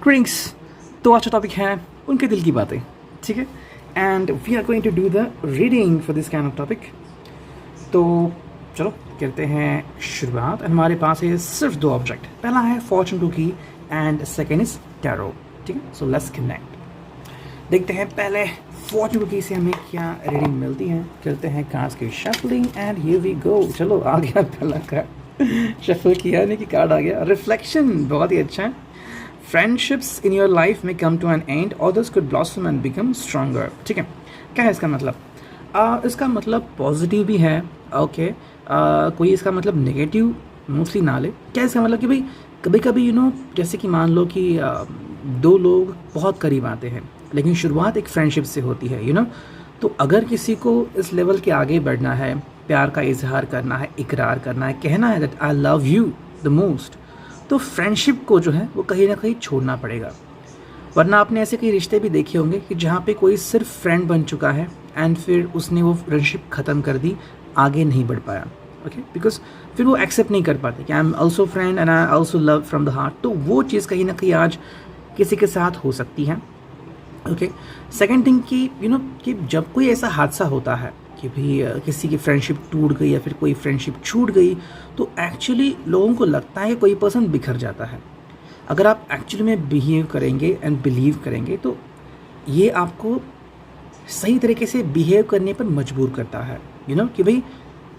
Greetings. तो आज का टॉपिक है उनके दिल की बातें, ठीक है। And we are going to do the reading for this kind of topic. तो चलो करते हैं शुरुआत। हमारे पास है सिर्फ दो ऑब्जेक्ट, पहला है fortune cookie and second is tarot, ठीक है। So let's connect. देखते हैं पहले फॉर्चून कुकी से हमें क्या रीडिंग मिलती है। करते हैं कार्ड्स की shuffling and here we go. चलो आ गया पहला कार्ड, शफल किया नहीं कि कार्ड आ गया। रिफ्लेक्शन, बहुत ही अच्छा है। फ्रेंडशिप्स इन योर लाइफ में come to an end, others could blossom and become stronger, ठीक है। क्या है इसका मतलब? इसका मतलब पॉजिटिव भी है, ओके। कोई इसका मतलब नेगेटिव मोस्टली ना ले। क्या इसका मतलब कि भाई कभी कभी जैसे कि मान लो कि दो लोग बहुत करीब आते हैं लेकिन शुरुआत एक फ्रेंडशिप से होती है, तो अगर किसी को इस लेवल के आगे बढ़ना है, प्यार का इजहार करना है, इकरार करना है, कहना है that I love you the most, तो फ्रेंडशिप को जो है वो कहीं ना कहीं छोड़ना पड़ेगा। वरना आपने ऐसे कई रिश्ते भी देखे होंगे कि जहाँ पे कोई सिर्फ फ्रेंड बन चुका है एंड फिर उसने वो फ्रेंडशिप ख़त्म कर दी, आगे नहीं बढ़ पाया, ओके। बिकॉज फिर वो एक्सेप्ट नहीं कर पाते कि I am also friend and I also love from the heart. तो वो चीज़ कहीं ना कहीं आज किसी के साथ हो सकती है, ओके। सेकेंड थिंग कि जब कोई ऐसा हादसा होता है कि भाई किसी की फ्रेंडशिप टूट गई या फिर कोई फ्रेंडशिप छूट गई, तो एक्चुअली लोगों को लगता है कि कोई पर्सन बिखर जाता है। अगर आप एक्चुअली में बिहेव करेंगे एंड बिलीव करेंगे तो ये आपको सही तरीके से बिहेव करने पर मजबूर करता है, कि भाई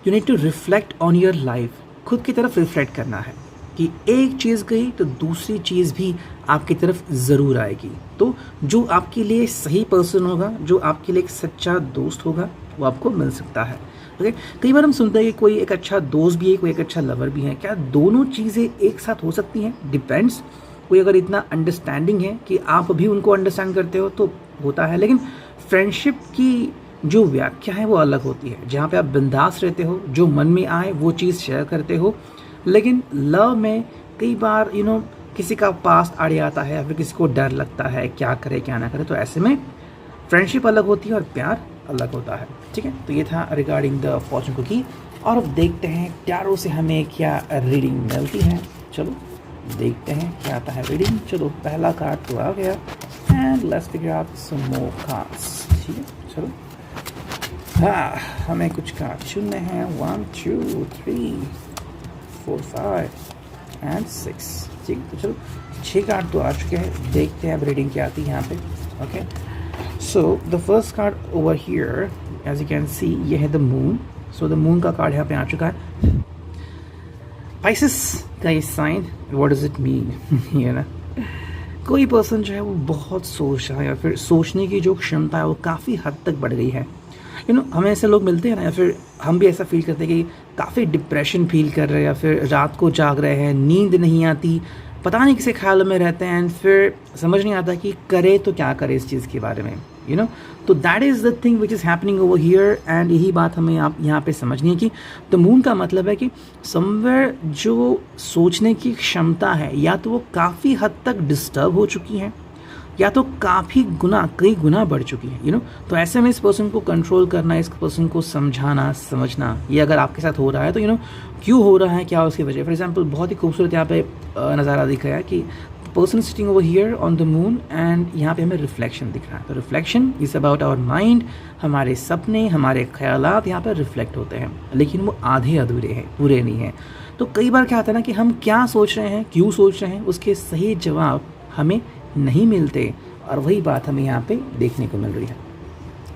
you need to reflect on your life. खुद की तरफ रिफ्लेक्ट करना है कि एक चीज़ गई तो दूसरी चीज़ भी आपकी तरफ ज़रूर आएगी। तो जो आपके लिए सही पर्सन होगा, जो आपके लिए एक सच्चा दोस्त होगा, वो आपको मिल सकता है, ओके। कई बार हम सुनते हैं कि कोई एक अच्छा दोस्त भी है, कोई एक अच्छा लवर भी है। क्या दोनों चीज़ें एक साथ हो सकती हैं? डिपेंड्स। कोई अगर इतना अंडरस्टैंडिंग है कि आप भी उनको अंडरस्टैंड करते हो तो होता है, लेकिन फ्रेंडशिप की जो व्याख्या है वो अलग होती है, जहाँ पे आप बिंदास रहते हो, जो मन में आए वो चीज़ शेयर करते हो। लेकिन लव में कई बार किसी का पास्ट आड़े आता है या फिर किसी को डर लगता है क्या करे क्या ना करे, तो ऐसे में फ्रेंडशिप अलग होती है और प्यार अलग होता है, ठीक है। तो ये था रिगार्डिंग द फॉर्चून कुकी। और अब देखते हैं टैरो से हमें क्या रीडिंग मिलती है। चलो देखते हैं क्या आता है रीडिंग। चलो पहला कार्ड तो आ गया and let's figure out some more cards, ठीक है। चलो हाँ, हमें कुछ कार्ड चुनने हैं। 1 2 3 4 5 एंड 6, ठीक। तो चलो 6 कार्ड तो आ चुके हैं। देखते हैं अब रीडिंग क्या आती है यहाँ पे, okay. So the first card over here as you can see, ये है the moon. So the moon का कार्ड यहाँ पे आ चुका है। पाइसेस का ये sign, what does it mean? ये ना कोई पर्सन जो है वो बहुत सोच रहा है या फिर सोचने की जो क्षमता है वो काफ़ी हद तक बढ़ गई है। हमें ऐसे लोग मिलते हैं ना, या फिर हम भी ऐसा फील करते हैं कि काफ़ी डिप्रेशन फील कर रहे हैं या फिर रात को जाग रहे हैं, नींद नहीं आती, पता नहीं किसी ख्याल में रहते हैं एंड फिर समझ नहीं आता कि करे तो क्या करे इस चीज़ के बारे में, तो that is the thing which is happening over here. And यही बात हमें आप यहाँ पे समझनी है कि द मून का मतलब है कि समवेयर जो सोचने की क्षमता है या तो वो काफ़ी हद तक डिस्टर्ब हो चुकी है या तो कई गुना बढ़ चुकी है, तो ऐसे में इस पर्सन को कंट्रोल करना, इस पर्सन को समझाना, समझना, ये अगर आपके साथ हो रहा है तो क्यों हो रहा है, क्या उसकी वजह। फॉर एग्जांपल बहुत ही खूबसूरत यहाँ पे नज़ारा दिख रहा है कि person sitting over here on the moon and यहाँ पे हमें रिफ्लेक्शन दिख रहा है। तो reflection is about our mind. हमारे सपने, हमारे ख्यालात यहाँ पर रिफ्लेक्ट होते हैं, लेकिन वो आधे अधूरे हैं, पूरे नहीं हैं। तो कई बार क्या होता है ना कि हम क्या सोच रहे हैं, क्यों सोच रहे हैं, उसके सही जवाब हमें नहीं मिलते, और वही बात हमें यहाँ पे देखने को मिल रही है।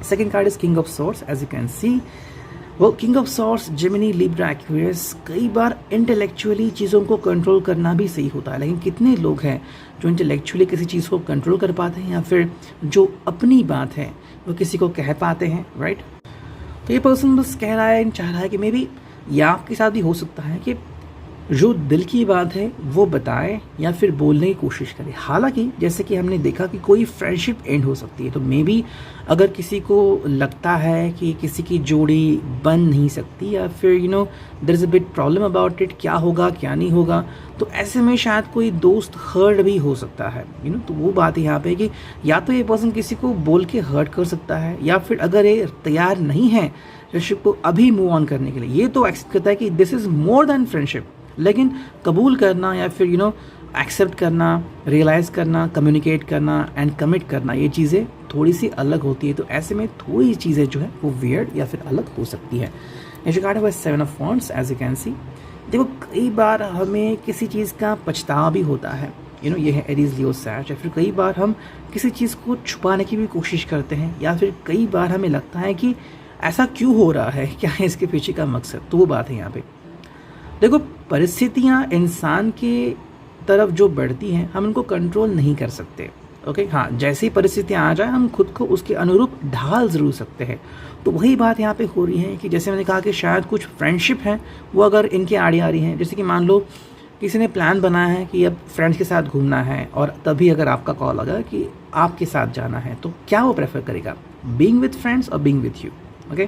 Second card is king of swords as you can see. वो king of swords, Gemini, Libra, Aquarius. कई बार इंटेलेक्चुअली चीज़ों को कंट्रोल करना भी सही होता है, लेकिन कितने लोग हैं जो इंटेलेक्चुअली किसी चीज़ को कंट्रोल कर पाते हैं या फिर जो अपनी बात है वो किसी को कह पाते हैं, राइट। तो ये पर्सन बस कह रहा है, चाह रहा है कि मे बी या आपके साथ भी हो सकता है कि जो दिल की बात है वो बताए या फिर बोलने की कोशिश करे। हालांकि जैसे कि हमने देखा कि कोई फ्रेंडशिप एंड हो सकती है, तो मे बी अगर किसी को लगता है कि किसी की जोड़ी बन नहीं सकती या फिर there is a bit problem about it, क्या होगा क्या नहीं होगा, तो ऐसे में शायद कोई दोस्त हर्ट भी हो सकता है, तो वो बात यहाँ पे कि या तो ये पर्सन किसी को बोल के हर्ट कर सकता है या फिर अगर ये तैयार नहीं है फ्रेंडशिप को अभी मूव ऑन करने के लिए, ये तो एक्सेप्ट करता है कि this is more than friendship, लेकिन कबूल करना या फिर एक्सेप्ट करना, रियलाइज़ करना, कम्युनिकेट करना एंड कमिट करना, ये चीज़ें थोड़ी सी अलग होती है। तो ऐसे में थोड़ी चीज़ें जो है वो वियर्ड या फिर अलग हो सकती है। नेक्स्ट कार्ड है 7 of wands, as you can see. देखो कई बार हमें किसी चीज़ का पछतावा भी होता है, ये है एरीज लियो सैज। या फिर कई बार हम किसी चीज़ को छुपाने की भी कोशिश करते हैं, या फिर कई बार हमें लगता है कि ऐसा क्यों हो रहा है, क्या है इसके पीछे का मकसद। तो वो बात है यहाँ पे। देखो परिस्थितियाँ इंसान के तरफ जो बढ़ती हैं हम उनको कंट्रोल नहीं कर सकते। ओके, हाँ, जैसे ही परिस्थितियाँ आ जाए हम खुद को उसके अनुरूप ढाल ज़रूर सकते हैं। तो वही बात यहाँ पे हो रही है कि जैसे मैंने कहा कि शायद कुछ फ्रेंडशिप हैं वो अगर इनके आड़ी आ रही हैं, जैसे कि मान लो किसी ने प्लान बनाया है कि अब फ्रेंड्स के साथ घूमना है, और तभी अगर आपका कॉल आ गया कि आपके साथ जाना है, तो क्या वो प्रेफर करेगा, बीइंग विद फ्रेंड्स और बीइंग विद यू। ओके,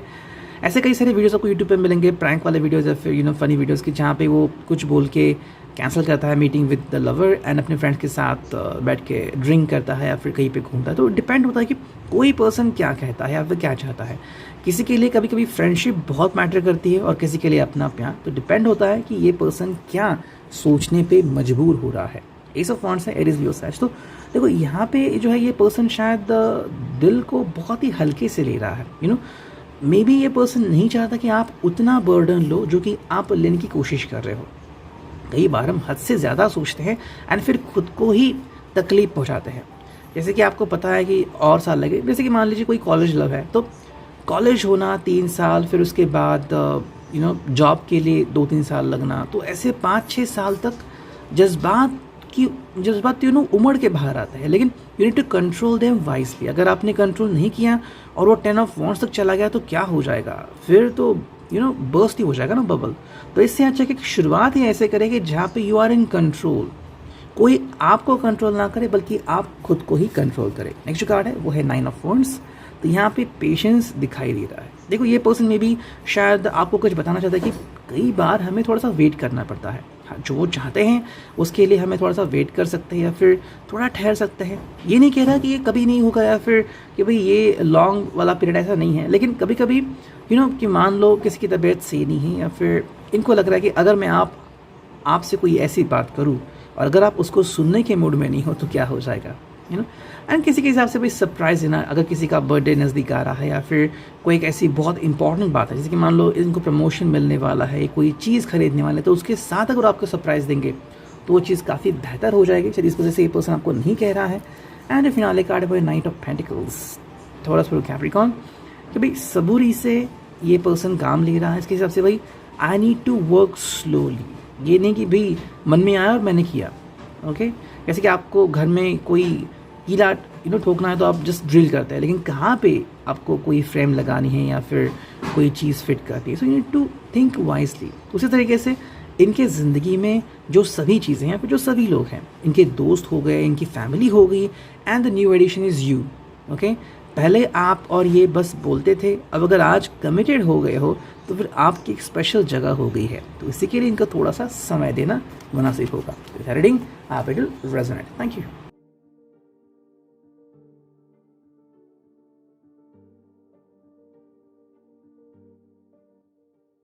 ऐसे कई सारे वीडियोस आपको यूट्यूब पे मिलेंगे, प्रैंक वाले वीडियोस या फिर फनी वीडियोस की, जहाँ पे वो कुछ बोल के कैंसिल करता है meeting with the lover and अपने फ्रेंड्स के साथ बैठ के ड्रिंक करता है या फिर कहीं पे घूमता है। तो डिपेंड होता है कि कोई पर्सन क्या कहता है या फिर क्या चाहता है। किसी के लिए कभी कभी फ्रेंडशिप बहुत मैटर करती है और किसी के लिए अपना प्यार। तो डिपेंड होता है कि ये पर्सन क्या सोचने पे मजबूर हो रहा है। एस ऑफ वॉन्ड्स है, एरीज लियो सैज। तो देखो यहाँ पे जो है ये पर्सन शायद दिल को बहुत ही हल्के से ले रहा है। मे बी ये पर्सन नहीं चाहता कि आप उतना बर्डन लो जो कि आप लेने की कोशिश कर रहे हो। कई बार हम हद से ज़्यादा सोचते हैं एंड फिर खुद को ही तकलीफ पहुंचाते हैं। जैसे कि आपको पता है कि और साल लगे, जैसे कि मान लीजिए कोई कॉलेज लव है, तो कॉलेज होना 3 साल, फिर उसके बाद जॉब के लिए 2-3 साल लगना, तो ऐसे 5-6 साल तक जज्बात उमड़ के बाहर आते हैं। लेकिन you need to control them wisely. अगर आपने कंट्रोल नहीं किया और वो 10 ऑफ वॉन्ड्स तक चला गया तो क्या हो जाएगा, फिर तो बर्स्ट ही हो जाएगा ना बबल। तो इससे अच्छा कि शुरुआत ही ऐसे करें कि जहाँ पे यू आर इन कंट्रोल, कोई आपको कंट्रोल ना करे बल्कि आप खुद को ही कंट्रोल करें। नेक्स्ट कार्ड है वो है 9 ऑफ वॉन्ड्स। तो यहाँ पे पेशेंस दिखाई दे रहा है। देखो ये पर्सन में भी शायद आपको कुछ बताना चाहता है कि कई बार हमें थोड़ा सा वेट करना पड़ता है। हाँ, जो वो चाहते हैं उसके लिए हमें थोड़ा सा वेट कर सकते हैं या फिर थोड़ा ठहर सकते हैं। ये नहीं कह रहा कि ये कभी नहीं होगा या फिर कि भाई ये लॉन्ग वाला पीरियड, ऐसा नहीं है। लेकिन कभी कभी कि मान लो किसी की तबीयत सही नहीं है या फिर इनको लग रहा है कि अगर मैं आपसे कोई ऐसी बात करूं और अगर आप उसको सुनने के मूड में नहीं हो तो क्या हो जाएगा, एंड किसी के हिसाब से भाई सरप्राइज़ देना, अगर किसी का बर्थडे नज़दीक आ रहा है या फिर कोई एक ऐसी बहुत इंपॉर्टेंट बात है, जैसे कि मान लो इनको प्रमोशन मिलने वाला है, कोई चीज़ खरीदने वाले, तो उसके साथ अगर आपको सरप्राइज़ देंगे तो वो चीज़ काफ़ी बेहतर हो जाएगी। चलिए इस वजह से ये पर्सन आपको नहीं कह रहा है। एंड फिनाले कार्ड है नाइट ऑफ पेंटिकल्स। थोड़ा सा कैप्रिकॉर्न कि भाई सबूरी से ये पर्सन काम ले रहा है। इसके हिसाब से भाई I need to work slowly. ये नहीं कि भाई मन में आया और मैंने किया। ओके, जैसे कि आपको घर में कोई कीला ठोकना है तो आप जस्ट ड्रिल करते हैं, लेकिन कहाँ पे आपको कोई फ्रेम लगानी है या फिर कोई चीज़ फिट करनी है, so you need to think wisely. उसी तरीके से इनके ज़िंदगी में जो सभी चीज़ें हैं, फिर जो सभी लोग हैं, इनके दोस्त हो गए, इनकी फैमिली हो गई, and the new addition is you. Okay, पहले आप और ये बस बोलते थे, अब अगर आज कमिटेड हो गए हो तो फिर आपकी एक स्पेशल जगह हो गई है। तो इसी के लिए इनका थोड़ा सा समय देना मुनासिब होगा। रीडिंग आप it will resonate. Thank you.